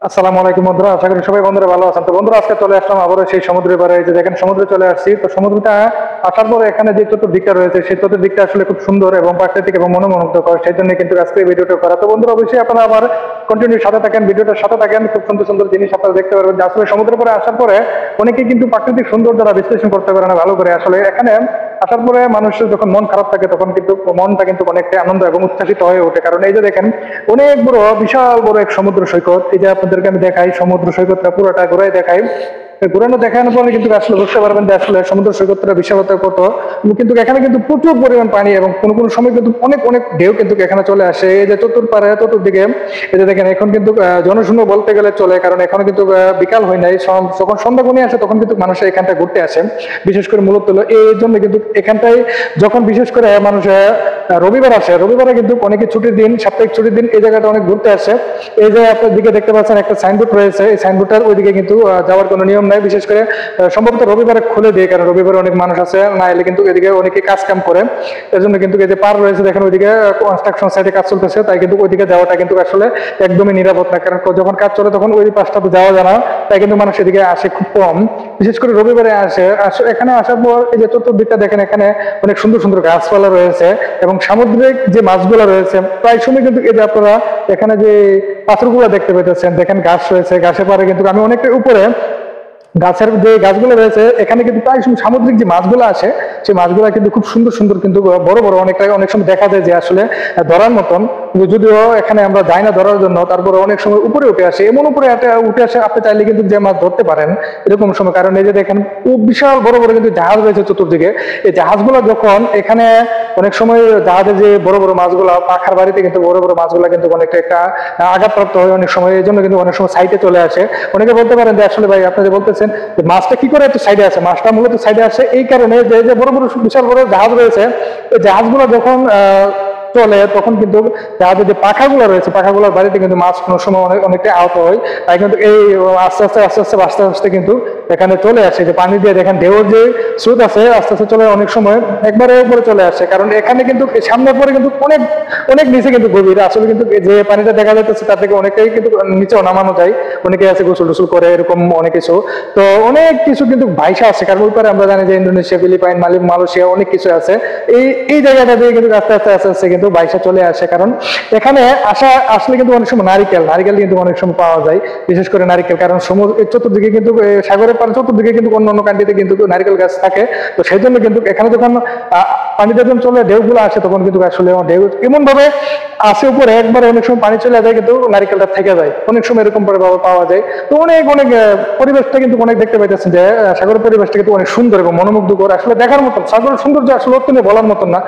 আসসালামু আলাইকুম বন্ধুরা, আশা করি সবাই বন্ধুরা ভালো আছেন। তো বন্ধুরা, আজকে চলে আসলাম আবারও সেই সমুদ্রের পাড়ে। এই যে দেখেন, সমুদ্রে চলে আসছি। তো সমুদ্রটা আসার পরে এখানে যে চতুর্দিকটা রয়েছে, সেই চতুর্দিকটা আসলে খুব সুন্দর এবং প্রাকৃতিক এবং মনোমুগ্ধকর। সেই জন্য কিন্তু আজকে এই ভিডিওটা করা। তো বন্ধুরা, অবশ্যই আপনারা আমার কন্টিনিউ সাথে থাকেন, ভিডিওটার সাথে থাকেন। খুব সুন্দর সুন্দর জিনিস আপনারা দেখতে পারবেন। যে আসলে সমুদ্রের পরে আসার পরে অনেকেই কিন্তু প্রাকৃতিক সৌন্দর্যটা বিশ্লেষণ করতে পারে না ভালো করে। আসলে এখানে আসার পরে মানুষের যখন মন খারাপ থাকে, তখন কিন্তু মনটা কিন্তু অনেকটা আনন্দ এবং উচ্ছ্বাসিত হয়ে ওঠে। কারণ এই যে দেখেন, অনেক বড়, বিশাল বড় এক সমুদ্র সৈকত। এই যে আপনাদেরকে আমি দেখাই, সমুদ্র সৈকতটা পুরোটা ঘুরাই দেখাই। ঘুরানো দেখানোর পরে কিন্তু আসলে বুঝতে পারবেন যে আসলে সমুদ্র সৈকতটা বিশালতা কত। কিন্তু এখানে কিন্তু প্রচুর পরিমাণ পানি এবং কোনো কোনো সময় কিন্তু অনেক অনেক ঢেউ কিন্তু এখানে চলে আসে। এই যে চতুর্পাড়ে চতুর্দিকে এই যে দেখেন, এখন কিন্তু জনশূন্য বলতে গেলে চলে। কারণ এখনো কিন্তু বিকাল হয় নাই। যখন সন্ধ্যা ঘনিয়ে আসে তখন কিন্তু মানুষ এখানটা ঘুরতে আসে। বিশেষ করে মূলত হলো এই জন্য কিন্তু এখানটায় যখন বিশেষ করে মানুষ রবিবার আসে, রবিবারে কিন্তু অনেকে ছুটির দিন, সাপ্তাহিক ছুটির দিন এই জায়গাটা অনেক ঘুরতে আসে। এই যে আপনার দিকে দেখতে পাচ্ছেন একটা সাইনবোর্ড রয়েছে, এই সাইনবোর্ডটার ওইদিকে কিন্তু যাওয়ার কোনো নিয়ম নাই। বিশেষ করে সম্ভবত রবিবারে খুলে দিয়ে, কারণ রবিবারে অনেক মানুষ আছে, না এলে কিন্তু এদিকে অনেকে কাজ কাম করে। এর জন্য কিন্তু এই যে পার রয়েছে দেখেন, ওইদিকে কনস্ট্রাকশন সাইটে কাজ চলতেছে, তাই কিন্তু ওইদিকে যাওয়াটা কিন্তু আসলে একদমই নিরাপদ না। কারণ যখন কাজ চলে তখন ওই পাশটা তো যাওয়া যায় না, তাই কিন্তু মানুষ এদিকে আসে খুব কম। বিশেষ করে রবিবারে আসে। এখানে আসার পর এই যে চতুর্দিকটা দেখেন, এখানে অনেক সুন্দর সুন্দর গাছপালা রয়েছে এবং সামুদ্রিক যে মাছগুলো রয়েছে প্রায় সময় কিন্তু এই যে আপনারা এখানে যে পাথরগুলো দেখতে পেতেছেন, দেখেন গাছ রয়েছে, গাছের পারে কিন্তু আমি অনেকটা উপরে গাছের যে গাছগুলো রয়েছে, এখানে কিন্তু প্রায় সামুদ্রিক যে মাছগুলো আছে, সেই মাছগুলো কিন্তু খুব সুন্দর সুন্দর, কিন্তু বড় বড়, অনেক সময় দেখা যায় যে আসলে ধরার মতন। যদিও এখানে আমরা যাই না ধরার জন্য, তারপরে অনেক সময় উপরে উঠে আসে, এমন উপরে উঠে আসে আপনি চাইলে কিন্তু যে মাছ ধরতে পারেন এরকম সময়। কারণ এই যে দেখেন, বিশাল বড় বড় কিন্তু জাহাজ রয়েছে চতুর্দিকে। এই জাহাজগুলো যখন এখানে অনেক সময় জাহাজের যে বড় বড় মাছগুলো, পাখার বাড়িতে কিন্তু বড় বড় মাছগুলো কিন্তু অনেকটা একটা আঘাতপ্রাপ্ত হয় অনেক সময়। এই জন্য কিন্তু অনেক সময় সাইডে চলে আসে। অনেকে বলতে পারেন যে আসলে ভাই, আপনি যে বলতেছেন যে মাছটা কি করে একটু সাইডে আসে, মাছটা মূলত সাইডে আসে এই কারণে যে যে বড় বড় বিশাল বড় জাহাজ রয়েছে, এই জাহাজগুলো যখন চলে তখন কিন্তু জাহাজের যে পাখাগুলো রয়েছে, পাখাগুলোর বাড়িতে কিন্তু মাছ কোনো সময় অনেকটা আহত হয়। তাই কিন্তু এই আস্তে আস্তে আস্তে আস্তে আস্তে আস্তে কিন্তু এখানে চলে আসে। যে পানি দিয়ে দেখেন ঢেউর যে স্রোত আছে, আস্তে আস্তে চলে, অনেক সময় একবারে উপরে চলে আসে। কারণ এখানে কিন্তু সামনের পরে কিন্তু অনেক অনেক নিচে কিন্তু গভীর। আসলে কিন্তু যে পানিটা দেখা যাচ্ছে তার থেকে অনেকটাই কিন্তু নিচেও নামানো যায়। অনেকে আছে গোসল টোসল করে, এরকম অনেক কিছু। তো অনেক কিছু কিন্তু ভাইসা আছে, কারণ ওই পারে আমরা জানি যে ইন্দোনেশিয়া, ফিলিপাইন, মালয়েশিয়া অনেক কিছু আছে। এই জায়গাটা দিয়ে কিন্তু আস্তে আস্তে আস্তে আস্তে কিন্তু বাইশা চলে আসে। কারণ এখানে আসলে কিন্তু অনেক সময় নারিকেল কিন্তু অনেক সময় পাওয়া যায়, বিশেষ করে নারিকেল। কারণ সমুদ্র চতুর্দিকে কিন্তু সাগরের পাড়ে চতুর্দিকে কিন্তু অন্য অন্য কান্ট্রিতে কিন্তু নারিকেল গাছ থাকে। তো সেই জন্য কিন্তু এখানে যখন পানিতে যখন চলে ঢেউগুলো আসে, তখন কিন্তু আসলে ঢেউ এমন ভাবে আসে উপরে, একবারে অনেক সময় পানি চলে যায় কিন্তু নারিকেলটা থেকে যায়, অনেক সময় এরকম ভাবে পাওয়া যায়। তো অনেক অনেক পরিবেশটা কিন্তু অনেক দেখতে পাইতেছেন যে সাগরের পরিবেশটা কিন্তু অনেক সুন্দর এবং মনোমুগ্ধকর, আসলে দেখার মতন। সাগরের সৌন্দর্য আসলে অত্যন্ত বলার মতন না।